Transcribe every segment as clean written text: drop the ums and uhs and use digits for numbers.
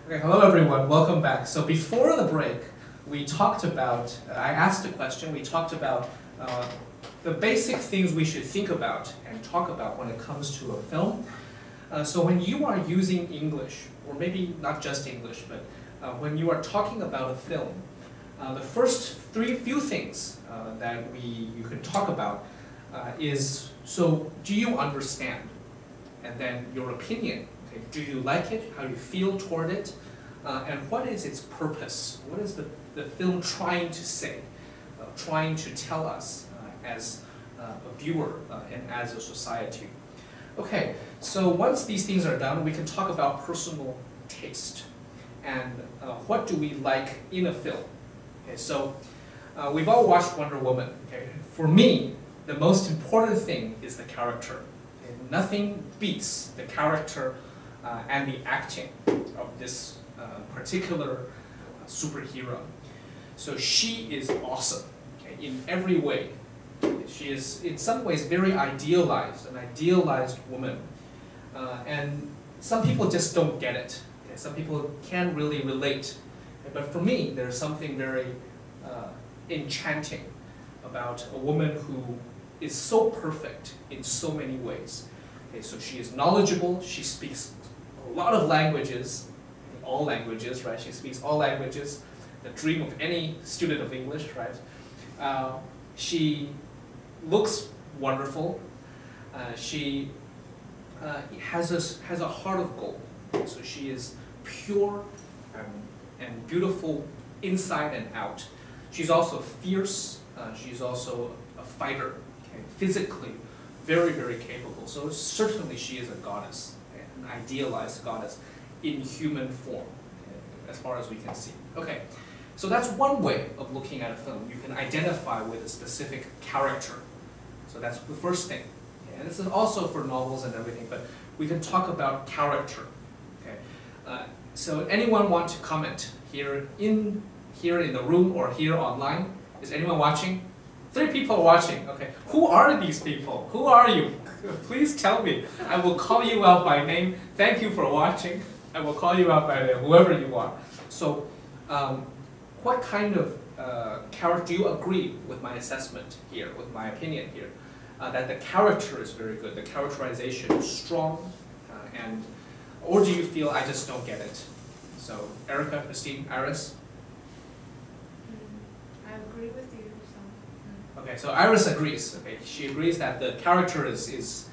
Okay, hello everyone, welcome back. So before the break, we talked about, I asked a question, we talked about the basic things we should think about and talk about when it comes to a film. So when you are using English, or maybe not just English, but when you are talking about a film, the first few things that you could talk about is, so do you understand? And then your opinion. Okay, do you like it? How do you feel toward it? And what is its purpose? What is the film trying to say, trying to tell us as a viewer and as a society? Okay, so once these things are done, we can talk about personal taste and what do we like in a film. Okay, so we've all watched Wonder Woman. Okay? For me, the most important thing is the character. Okay? Nothing beats the character and the acting of this particular superhero. So she is awesome, okay, in every way. She is, in some ways, very idealized, an idealized woman. And some people just don't get it. Okay? Some people can't really relate. Okay? But for me, there's something very enchanting about a woman who is so perfect in so many ways. Okay? So she is knowledgeable, she speaks a lot of languages, all languages, right? She speaks all languages, the dream of any student of English, right? She looks wonderful. She has a heart of gold. So she is pure and beautiful inside and out. She's also fierce. She's also a fighter, okay? Physically very, very capable. So certainly she is a goddess, okay? An idealized goddess in human form, okay? As far as we can see. Okay, so that's one way of looking at a film. You can identify with a specific character. So that's the first thing. Okay? And this is also for novels and everything, but we can talk about character. Okay? So anyone want to comment here in the room or here online? Is anyone watching? 3 people are watching. Okay, who are these people? Who are you? Please tell me. I will call you out by name. Thank you for watching. I will call you out by name, whoever you are. So, what kind of character, do you agree with my assessment here, with my opinion here, that the character is very good, the characterization is strong, or do you feel I just don't get it? So, Erica, Christine, Iris? I agree with you. So. Okay, so Iris agrees. Okay, she agrees that the character is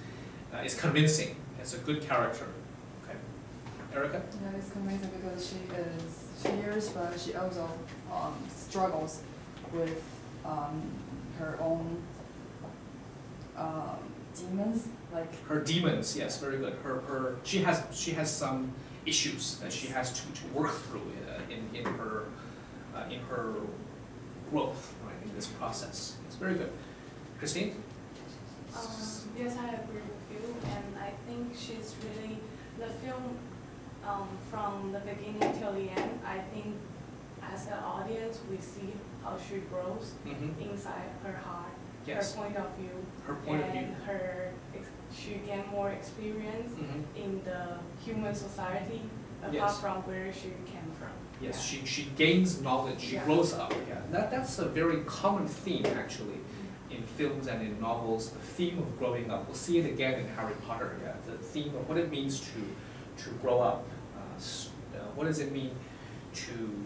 convincing. It's a good character. Okay, Erica? Yeah, it's convincing because she is fierce, but she also struggles with her own demons. Like her demons, yes, very good. She has some issues that she has to work through in her growth, right, in this process. It's very good. Christine? Yes, I agree with you, and I think she's really, the film from the beginning till the end, I think as an audience we see how she grows inside her heart, Yes. her point of view, Her point of view. She gained more experience in the human society apart Yes. from where she came from. Yes, Yeah. she gains knowledge, she Yeah. grows up. Yeah, that's a very common theme actually in films and in novels, the theme of growing up. We'll see it again in Harry Potter, yeah, the theme of what it means to grow up. What does it mean to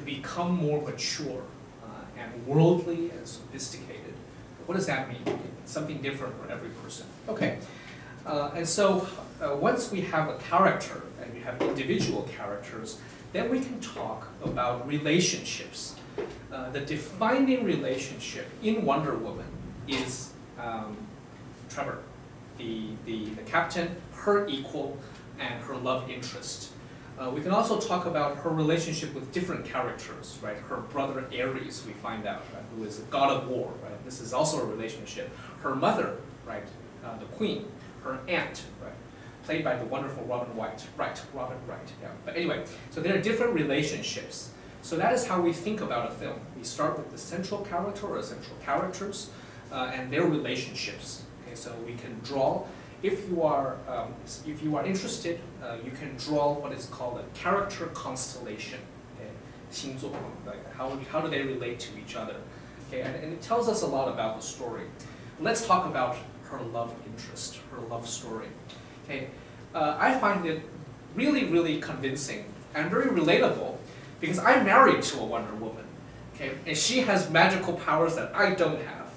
become more mature and worldly and sophisticated? What does that mean? It's something different for every person. Okay, and so once we have a character and we have individual characters, then we can talk about relationships. The defining relationship in Wonder Woman is Trevor, the captain, her equal, and her love interest. We can also talk about her relationship with different characters, right? Her brother Ares, we find out, right? Who is a god of war, right? This is also a relationship. Her mother, right? The queen, her aunt, right? Played by the wonderful Robin Wright, yeah. But anyway, so there are different relationships. So that is how we think about a film. We start with the central character or central characters and their relationships. Okay, so we can draw if you are interested, you can draw what is called a character constellation. Okay, 星座, like how do they relate to each other? Okay, and it tells us a lot about the story. Let's talk about her love interest, her love story. Okay, I find it really, really convincing and very relatable because I'm married to a Wonder Woman. Okay, and she has magical powers that I don't have.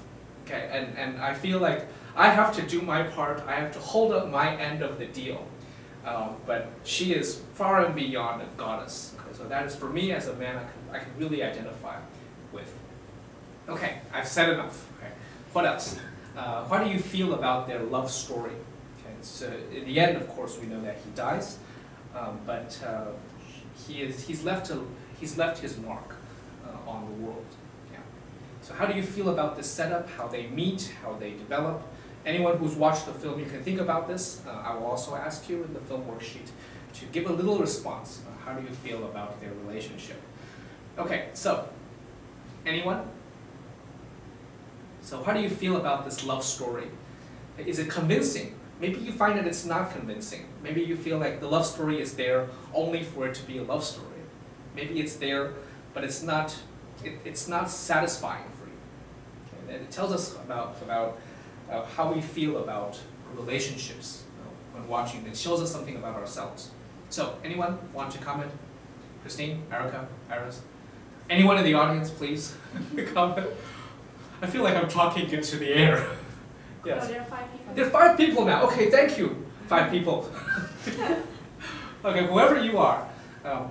Okay, and I feel like I have to do my part. I have to hold up my end of the deal. But she is far and beyond a goddess. Okay, so that is, for me as a man, I can really identify with. Okay, I've said enough. Okay, what else? How do you feel about their love story? Okay, so in the end, of course, we know that he dies, but he's left his mark on the world. Yeah. So how do you feel about this setup? How they meet? How they develop? Anyone who's watched the film, you can think about this. I will also ask you in the film worksheet to give a little response. How do you feel about their relationship? Okay, so anyone? So how do you feel about this love story? Is it convincing? Maybe you find that it's not convincing. Maybe you feel like the love story is there only for it to be a love story. Maybe it's there, but it's not satisfying for you. Okay, and it tells us about how we feel about relationships when watching. It shows us something about ourselves. So anyone want to comment? Christine, Erica, Iris? Anyone in the audience, please comment. I feel like I'm talking into the air. Yes. Oh, there are 5 people. There are 5 people now. Okay, thank you. 5 people. Okay, whoever you are.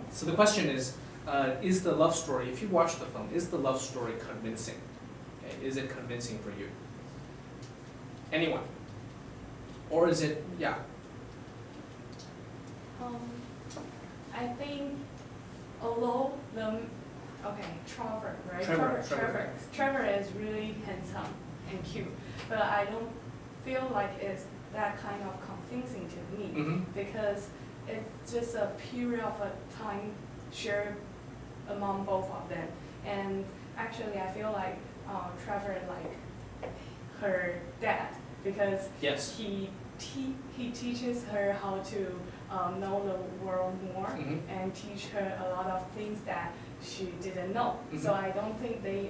So the question is the love story, if you watch the film, is the love story convincing? Okay, is it convincing for you? Anyone? Or is it, yeah? I think although Trevor, right? Trevor is really handsome and cute, but I don't feel like it's that kind of convincing to me because it's just a period of a time shared among both of them, and actually I feel like Trevor like her dad because yes. he teaches her how to know the world more and teach her a lot of things that she didn't know. So I don't think they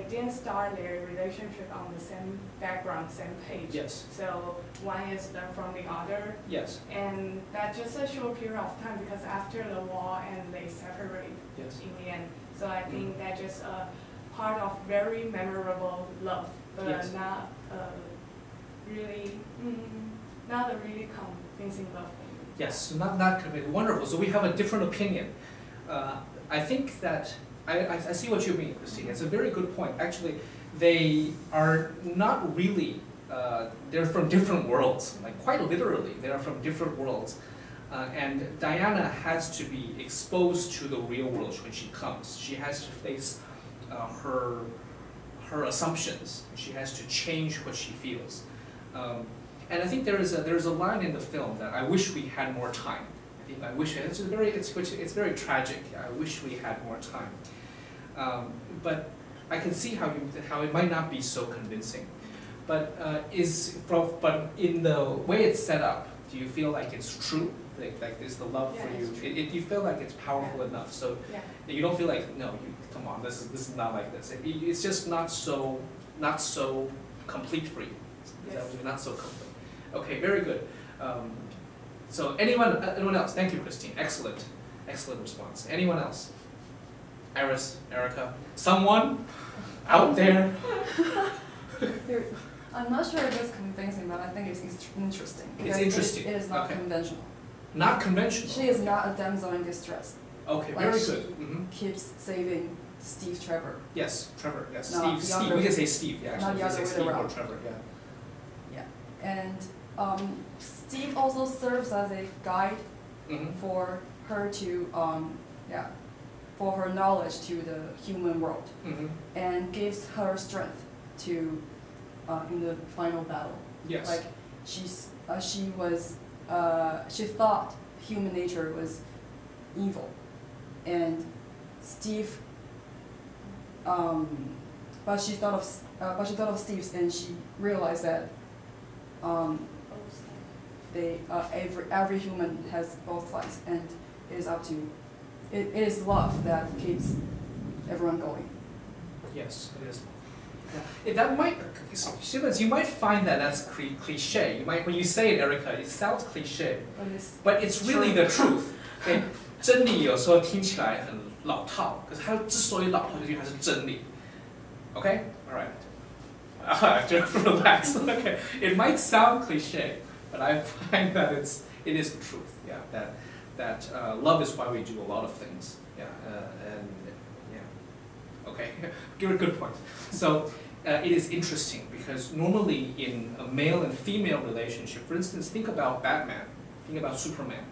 didn't start their relationship on the same background, same page. Yes. So one is learned from the other. Yes. And that's just a short period of time because after the war and they separate in the end. So I think that's just a part of very memorable love, but not really, not a really convincing love. Yes, not convincing. Wonderful. So we have a different opinion. I think that I see what you mean, Christine. It's a very good point. Actually, they are not really. They're from different worlds. Like quite literally, they are from different worlds. And Diana has to be exposed to the real world when she comes. She has to face her assumptions. She has to change what she feels. And I think there is a line in the film that I wish we had more time. I wish it's very tragic. I wish we had more time. But I can see how it might not be so convincing. But but in the way it's set up, do you feel like it's true? Like is the love for you? You feel like it's powerful enough, so you don't feel like come on, this is not like this. It's just not so complete for you. Is that what you not so complete? Okay, very good. So anyone else? Thank you, Christine. Excellent response. Anyone else? Iris, Erica, someone out there? I'm not sure if it's convincing, but I think it's interesting. It's interesting. It is not conventional. Not conventional. She is not a damsel in distress. Okay, like very she good. Keeps saving Steve Trevor. Yes, Trevor. Yes, Not Steve. We can say Steve. Yeah, actually, not the other way Steve or around. Trevor. Yeah. Yeah, and Steve also serves as a guide for her to for her knowledge to the human world, and gives her strength to in the final battle. Yes. Like she thought human nature was evil, and Steve. But she thought of Steve's, and she realized that every human has both sides, and it is up to it is love that keeps everyone going. Yes, it is. Yeah. That might, students, you might find that that's cliche. You might, when you say it, Erica, it sounds cliche, but it's really the truth. Okay? 真理有时候听起来很老套，可是它之所以老套，就是因为它是真理。Okay, all right. Just relax. Okay, it might sound cliche, but I find that it is the truth. Yeah, that love is why we do a lot of things. Yeah, and yeah. Okay, good point. So it is interesting because normally in a male and female relationship, for instance, think about Batman, think about Superman.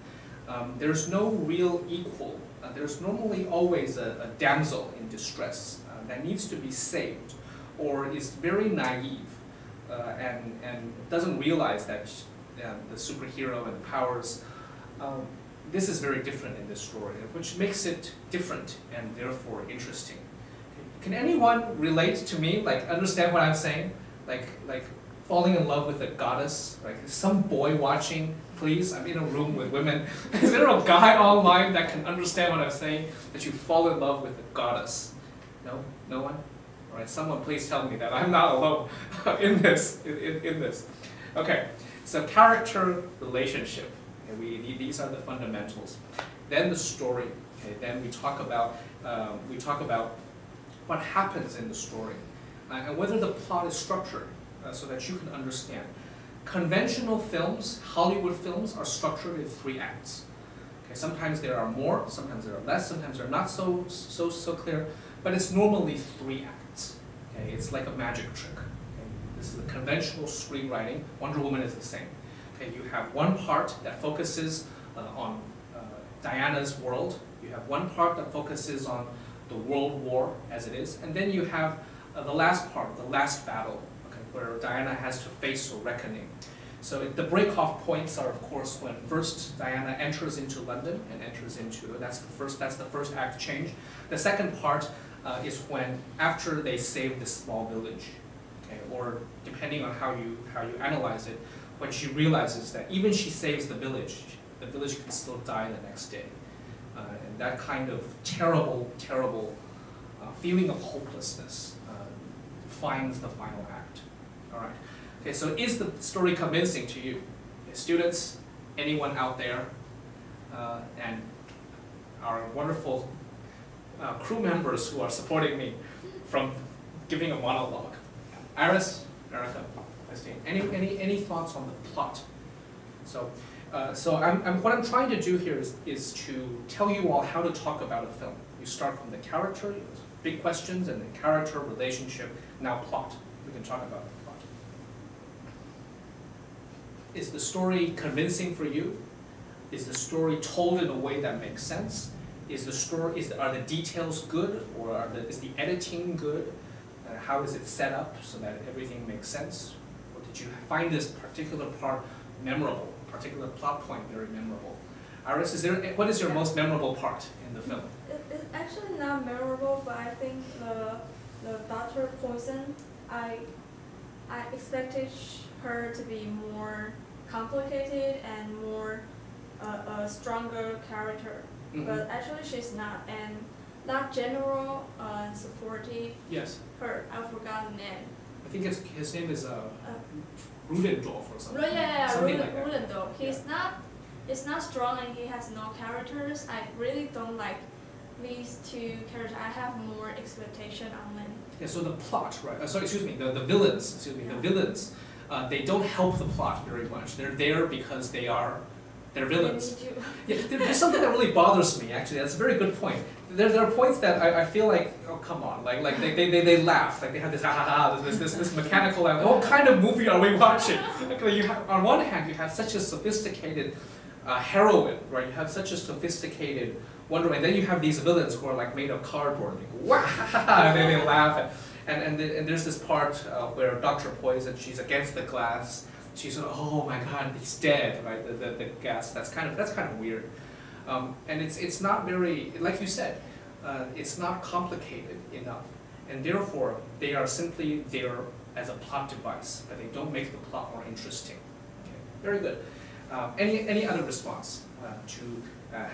There's no real equal. There's normally always a damsel in distress that needs to be saved, or is very naive and doesn't realize that the superhero and powers. This is very different in this story, which makes it different and therefore interesting. Can anyone relate to me, like understand what I'm saying? Like falling in love with a goddess? Like some boy watching, please, I'm in a room with women. Is there a guy online that can understand what I'm saying? That you fall in love with a goddess? No? No one? All right, someone please tell me that I'm not alone in this. In this. Okay, so character relationship. Okay, these are the fundamentals. Then the story. Okay, then we talk about what happens in the story and whether the plot is structured so that you can understand. Conventional films, Hollywood films, are structured in 3 acts. Okay, sometimes there are more, sometimes there are less, sometimes they're not so clear, but it's normally 3 acts. Okay, it's like a magic trick. Okay, this is the conventional screenwriting. Wonder Woman is the same. Okay, you have one part that focuses on Diana's world. You have one part that focuses on the World War as it is, and then you have the last part, the last battle, okay, where Diana has to face a reckoning. So the break-off points are, of course, when first Diana enters into London and enters into that's the first act change. The second part is when after they save this small village, okay, or depending on how you analyze it, when she realizes that even she saves the village can still die the next day. And that kind of terrible feeling of hopelessness defines the final act. All right. Okay, so is the story convincing to you? Okay, students, anyone out there, and our wonderful crew members who are supporting me from giving a monologue. Iris, Erica, Christine, any thoughts on the plot? So what I'm trying to do here is to tell you all how to talk about a film. You start from the character, big questions, and then character, relationship, now plot. We can talk about the plot. Is the story convincing for you? Is the story told in a way that makes sense? Are the details good, or is the editing good? How is it set up so that everything makes sense? Or did you find this particular part memorable? Particular plot point very memorable. Iris, what is your most memorable part in the film? It's actually not memorable, but I think the Dr. Poison, I expected her to be more complicated and more a stronger character, but actually she's not, and not general and supportive. Yes. I forgot the name. I think his name is Rudendorf or something. Something like that. Rudendorf. He's not strong and he has no characters. I really don't like these 2 characters. I have more expectation on them. Yeah, so the plot, right? The villains. The villains. They don't help the plot very much. They're there because they're villains. Yeah, there's something that really bothers me. Actually, that's a very good point. There are points that I feel like, oh come on, like they laugh, like they have this ha ha ha, this mechanical laugh. What kind of movie are we watching? Like, on one hand, you have such a sophisticated heroine, right? You have such a sophisticated Wonder Woman, and then you have these villains who are like made of cardboard, like wah, and then they laugh, and there's this part where Dr. Poison, she's against the glass. She's sort of, oh my God, he's dead, right? The gas. That's kind of weird, and it's not very, like you said, it's not complicated enough, and therefore they are simply there as a plot device, but they don't make the plot more interesting. Okay, very good. Any other response to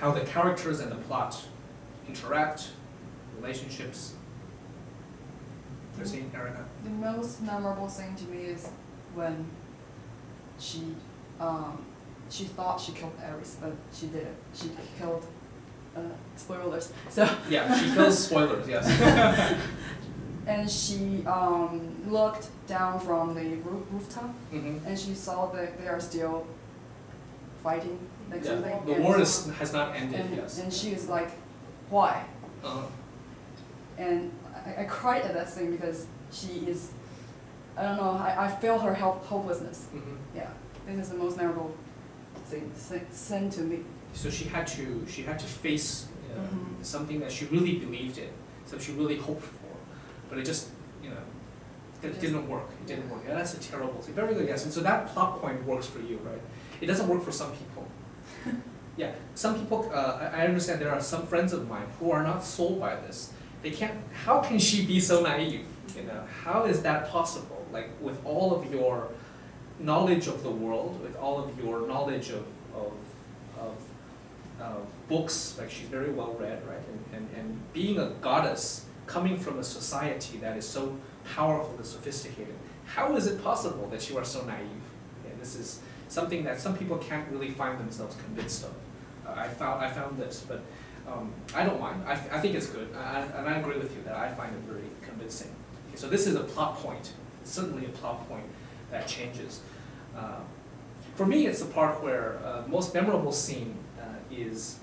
how the characters and the plot interact, relationships? Christine, Erica? The most memorable thing to me is when she thought she killed Ares, but she didn't. She killed, spoilers. So Yeah, she kills spoilers, yes. and she looked down from the rooftop, and she saw that they are still fighting, like something. The war has not ended, yes. And she is like, why? Uh-huh. And I cried at that thing because she is, I don't know, I feel her hopelessness. Yeah, this is the most memorable thing to me. So she had to face something that she really believed in, something she really hoped for, but it just, it didn't work. It didn't work. Yeah, that's a terrible thing. Very good, yes. And so that plot point works for you, right? It doesn't work for some people. Yeah, some people, I understand there are some friends of mine who are not sold by this. They can't, how can she be so naive? How is that possible? Like, with all of your knowledge of the world, with all of your knowledge of books, like she's very well read, right? And being a goddess, coming from a society that is so powerful and sophisticated, how is it possible that you are so naive? Okay, this is something that some people can't really find themselves convinced of. I found this, but I don't mind. I think it's good, and I agree with you that I find it very convincing. Okay, so this is a plot point. It's certainly a plot point that changes. For me, it's the part where the most memorable scene is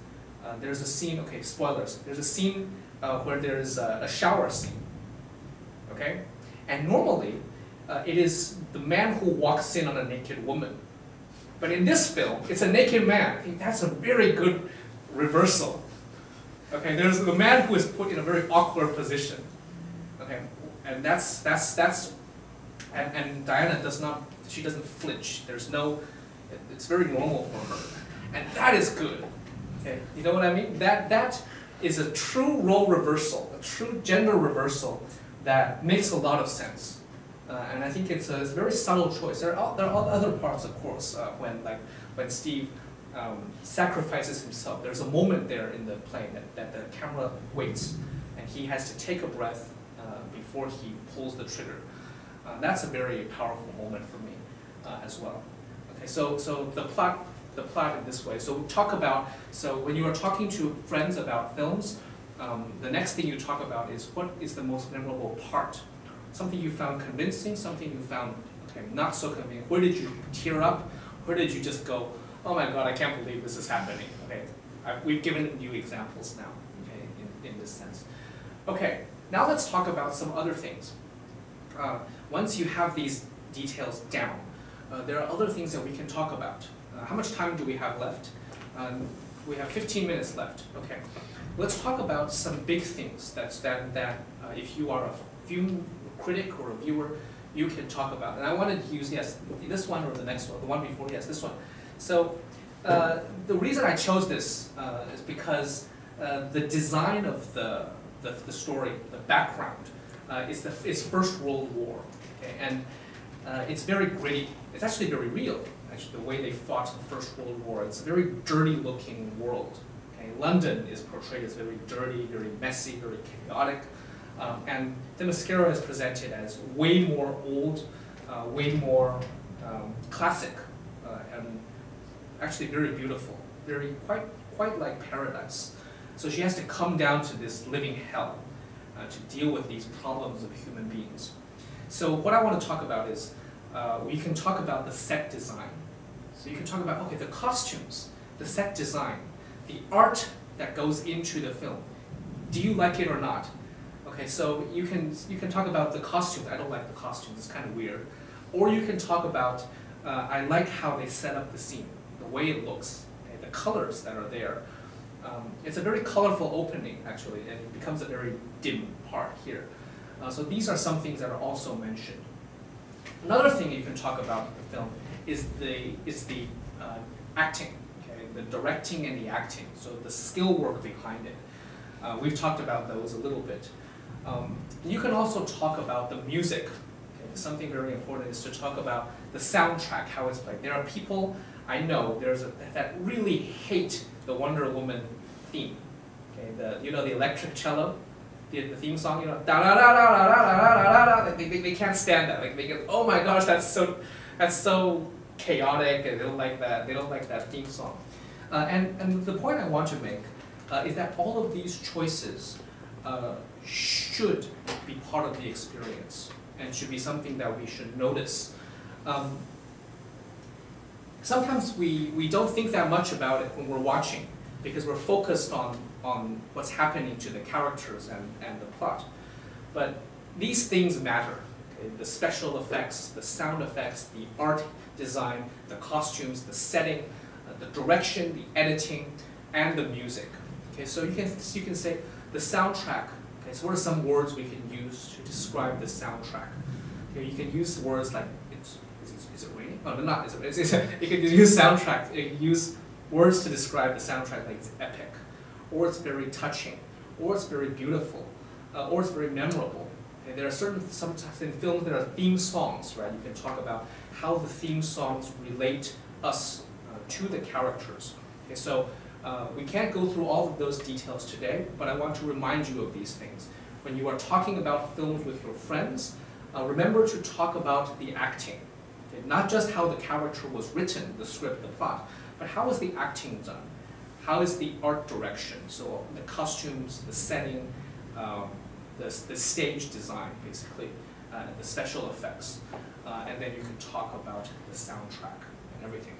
there's a scene. Okay, spoilers. There's a scene where there's a shower scene. Okay, and normally it is the man who walks in on a naked woman. But in this film, it's a naked man. I think that's a very good reversal. Okay, there's a man who is put in a very awkward position. Okay, and and Diana she doesn't flinch. It's very normal for her. And that is good. Okay, you know what I mean? That is a true role reversal, a true gender reversal that makes a lot of sense. And I think it's a very subtle choice. There are other parts, of course, when Steve sacrifices himself. There's a moment there in the play that the camera waits, and he has to take a breath before he pulls the trigger. That's a very powerful moment for me as well. Okay, so the plot in this way. So when you are talking to friends about films, the next thing you talk about is what is the most memorable part. Something you found convincing, something you found not so convincing. Where did you tear up? Where did you just go, oh my God, I can't believe this is happening? Okay, we've given you examples now, okay, in this sense. Okay, now let's talk about some other things. Once you have these details down, there are other things that we can talk about. How much time do we have left? We have 15 minutes left. Okay, let's talk about some big things that if you are a film critic or a viewer, you can talk about. And I wanted to use, yes, this one or the next one, the one before, yes, this one. So the reason I chose this is because the design of the story, the background, is First World War, okay? And it's very gritty. It's actually very real. Actually, the way they fought in the First World War, it's a very dirty-looking world. Okay? London is portrayed as very dirty, very messy, very chaotic. And Themyscira is presented as way more old, way more classic, and actually very beautiful, quite like paradise. So she has to come down to this living hell to deal with these problems of human beings. So what I want to talk about is, we can talk about the set design. So you can talk about, okay, the costumes, the set design, the art that goes into the film. Do you like it or not? Okay, so you can talk about the costumes. I don't like the costumes, it's kind of weird. Or you can talk about, I like how they set up the scene, the way it looks, okay, the colors that are there. It's a very colorful opening, actually, and it becomes a very dim part here. So these are some things that are also mentioned. Another thing you can talk about in the film is the acting, okay, the directing and the acting, so the skill work behind it. We've talked about those a little bit. You can also talk about the music. Okay, something very important is to talk about the soundtrack, how it's played. There are people I know that really hate the Wonder Woman theme. Okay, the electric cello, the theme song, da da da da da da da da da. They can't stand that. Like they get, oh my gosh, that's so chaotic, and they don't like that. They don't like that theme song. And the point I want to make is that all of these choices should be part of the experience and should be something that we should notice. Sometimes we don't think that much about it when we're watching because we're focused on what's happening to the characters and the plot. But these things matter. Okay? The special effects, the sound effects, the art design, the costumes, the setting, the direction, the editing, and the music. Okay, so you can say the soundtrack. Okay, so what are some words we can use to describe the soundtrack? Okay, you can use words like is it raining? No, not is it. You can use soundtrack. You can use words to describe the soundtrack like it's epic, or it's very touching, or it's very beautiful, or it's very memorable. Okay, there are sometimes in films there are theme songs, right? You can talk about how the theme songs relate us to the characters. Okay, so we can't go through all of those details today, but I want to remind you of these things. When you are talking about films with your friends, remember to talk about the acting. Okay, not just how the character was written, the script, the plot, but how is the acting done? How is the art direction? So the costumes, the setting, the stage design, basically, the special effects. And then you can talk about the soundtrack and everything.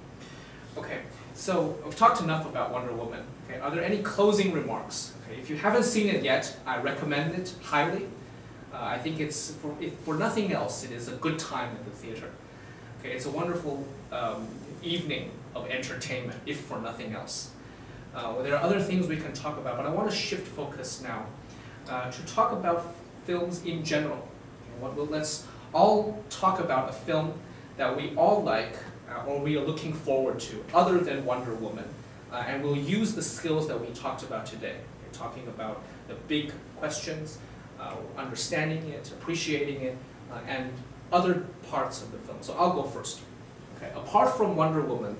Okay, so I've talked enough about Wonder Woman. Okay, are there any closing remarks? Okay, if you haven't seen it yet, I recommend it highly. I think it's, for nothing else, it is a good time at the theater. Okay, it's a wonderful evening of entertainment, if for nothing else. There are other things we can talk about, but I want to shift focus now to talk about films in general. Okay, let's all talk about a film that we all like or we are looking forward to, other than Wonder Woman. And we'll use the skills that we talked about today. We're talking about the big questions, understanding it, appreciating it, and other parts of the film. So I'll go first. Okay. Apart from Wonder Woman,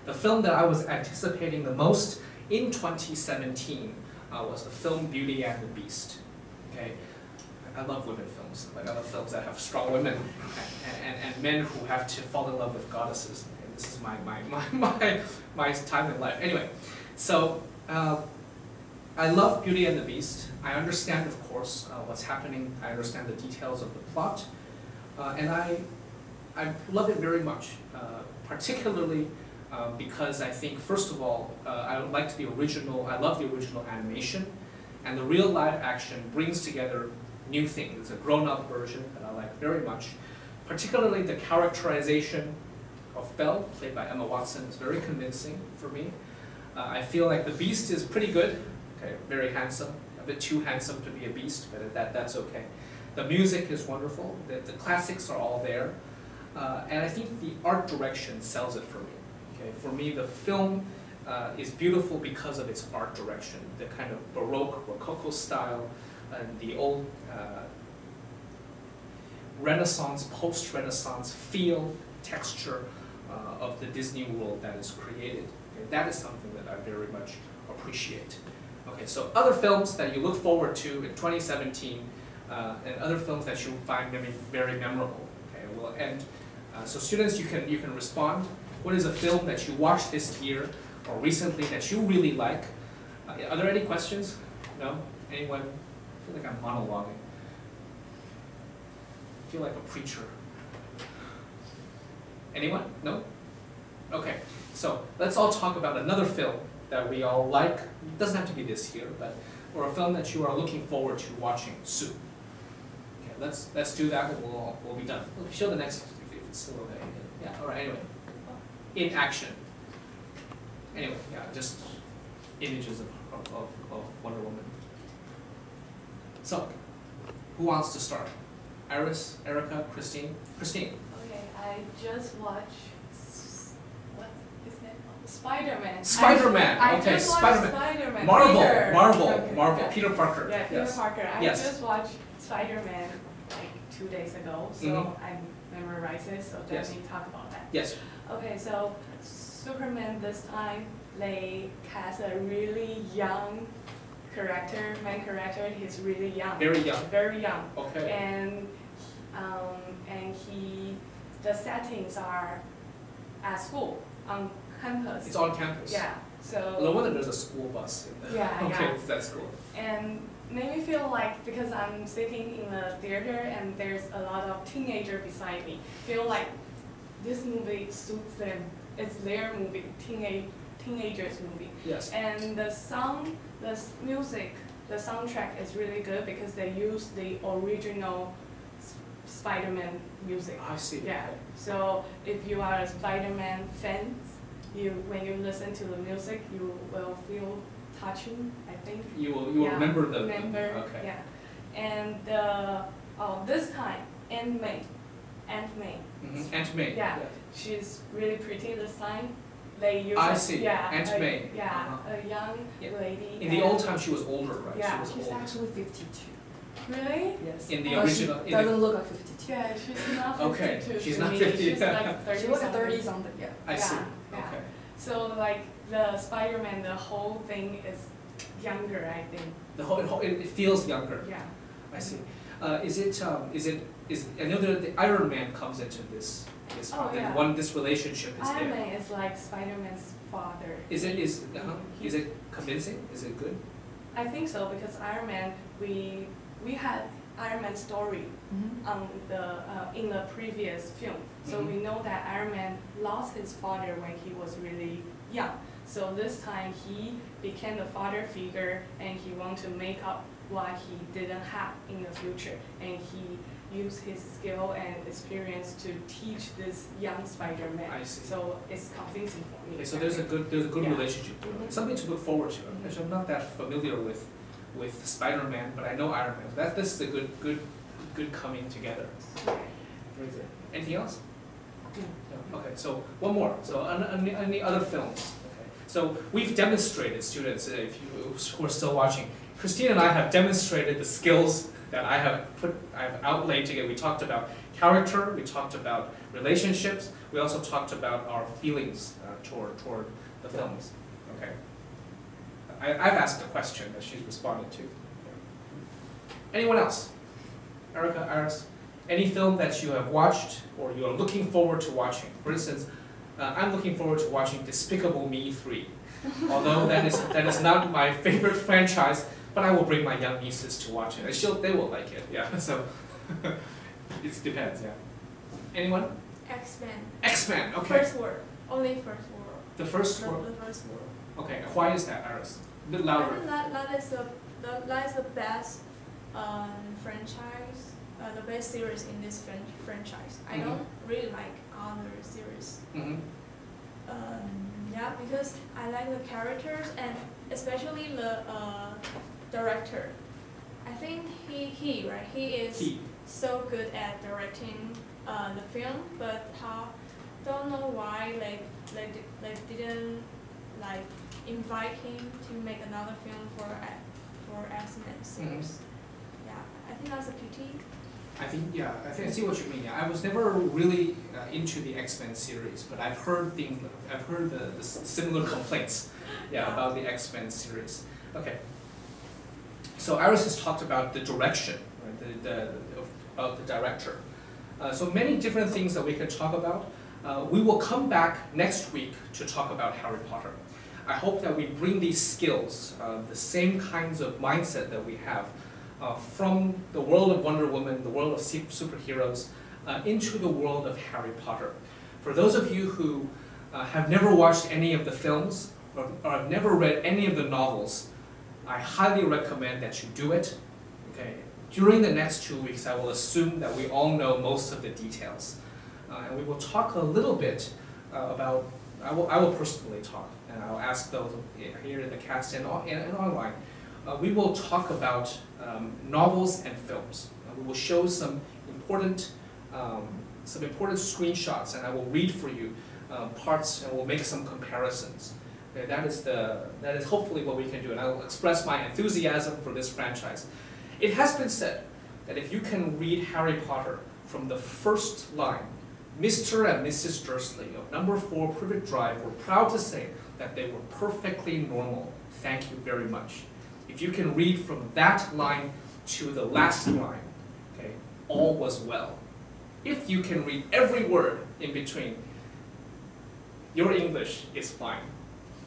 the film that I was anticipating the most in 2017 was the film Beauty and the Beast. Okay. I love women films. Like I love films that have strong women and men who have to fall in love with goddesses. And this is my time in life. Anyway, so I love Beauty and the Beast. I understand, of course, what's happening. I understand the details of the plot, and I love it very much. Particularly because I think, first of all, I like the original. I love the original animation, and the real live action brings together new things. It's a grown-up version that I like very much. Particularly the characterization of Belle, played by Emma Watson, is very convincing for me. I feel like the Beast is pretty good. Okay, very handsome. A bit too handsome to be a beast, but that's okay. The music is wonderful. The classics are all there. And I think the art direction sells it for me. Okay, for me, the film is beautiful because of its art direction, the kind of Baroque, Rococo style, and the old Renaissance, post-Renaissance feel, texture of the Disney world that is created. Okay, that is something that I very much appreciate. Okay, so other films that you look forward to in 2017, and other films that you find very memorable. Okay, we'll end. So students, you can respond. What is a film that you watched this year or recently that you really like? Are there any questions? No? Anyone? I feel like I'm monologuing. I feel like a preacher. Anyone? No? Okay, so let's all talk about another film that we all like. It doesn't have to be this year, or a film that you are looking forward to watching soon. Okay, let's do that and we'll be done. We'll show the next if it's still okay. Yeah, alright, anyway. In action. Anyway, yeah, just images of Wonder Woman. So, who wants to start? Iris, Erica, Christine? Christine. Okay, I just watched, what is it called? Spider-Man. Spider-Man, okay, Spider-Man. Spider-Man. Marvel, Okay, Marvel, yeah. Peter Parker. Yeah, Peter Yes. Parker. I Yes. just watched Spider-Man like 2 days ago, so I memorized it, so let me talk about that. Yes. Okay, so Superman this time, they cast a really young main character. He's really young. Very young. Very young. Okay. And the settings are at school, on campus. It's on campus. Yeah. So. No wonder there's a school bus in there. Yeah, okay, yeah. that's cool. And made me feel like, because I'm sitting in the theater and there's a lot of teenagers beside me, feel like this movie suits them. It's their movie, teenagers movie. Yes. And the sound, the music, the soundtrack is really good because they use the original Spider-Man music. I see. Yeah. Okay. So if you are a Spider-Man fan, when you listen to the music, you will feel touching, I think. You will remember the. Remember. Okay. Yeah. And this time, Aunt May. Aunt May. Yeah. She's really pretty this time. They use I see. Yeah, Aunt May. Yeah, a young lady. In the old time, she was older, right? Yeah, she was She's older. actually 52. Really? Yes. In the But original. She doesn't look like 52. Yeah, she's not 52 Okay, she's to not me. 50. She's like 30 She looks like something. 30 something, yeah. I see. Yeah. Okay. So like the Spider-Man, the whole thing is younger, I think. It feels younger. Yeah. I see. I know that the Iron Man comes into this Oh, yeah. this relationship is Iron there. Man is like Spider-Man's father. Is it convincing? Is it good? I think so, because Iron Man, we had Iron Man story on in the previous film. So we know that Iron Man lost his father when he was really young. So this time he became the father figure and he wants to make up what he didn't have in the future. And he used his skill and experience to teach this young Spider-Man. I see. So it's convincing for me. Okay, so there's a good Yeah. relationship. Something to look forward to. Actually, I'm not that familiar with Spider-Man, but I know Iron Man. This is a good coming together. Very good. Anything else? No. Okay, so one more. So any other films? Okay. So we've demonstrated, students, if you who are still watching, Christine and I have demonstrated the skills that I've outlaid together. We talked about character, we talked about relationships, we also talked about our feelings toward the films. Okay. I've asked a question that she's responded to. Anyone else? Erica, Iris? Any film that you have watched or you are looking forward to watching? For instance, I'm looking forward to watching Despicable Me 3. Although that is not my favorite franchise, but I will bring my young nieces to watch it. They will like it, yeah. So it depends, yeah. Anyone? X-Men. X-Men, okay. First world. Only first world. The first The one? first world. Okay, why is that, Iris? A bit I louder. think that is the best franchise, the best series in this franchise. I don't really like other series. Yeah, because I like the characters and especially the director. I think he is so good at directing the film, but don't know why they didn't like invite him to make another film for X-Men series. Yeah, I think that's a pity. I think I see what you mean. Yeah, I was never really into the X-Men series, but I've heard the similar complaints, about the X-Men series. Okay. So Iris has talked about the direction, right? About the director. So many different things that we can talk about. We will come back next week to talk about Harry Potter. I hope that we bring these skills, the same kinds of mindset that we have, from the world of Wonder Woman, the world of superheroes, into the world of Harry Potter. For those of you who have never watched any of the films or have never read any of the novels, I highly recommend that you do it. Okay. During the next 2 weeks, I will assume that we all know most of the details. And we will talk a little bit about, I will personally talk, and I'll ask those here in the cast and online. We will talk about novels and films. We will show some important screenshots, and I will read for you parts, and we'll make some comparisons. Okay, that is hopefully what we can do, and I will express my enthusiasm for this franchise. It has been said that if you can read Harry Potter from the first line, Mr. and Mrs. Dursley of number 4 Privet Drive were proud to say that they were perfectly normal. Thank you very much. If you can read from that line to the last line, okay, all was well. If you can read every word in between, your English is fine.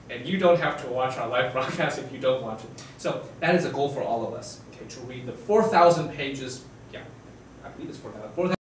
And you don't have to watch our live broadcast if you don't want to. So that is a goal for all of us, okay, to read the 4,000 pages, yeah, I believe it's 4,000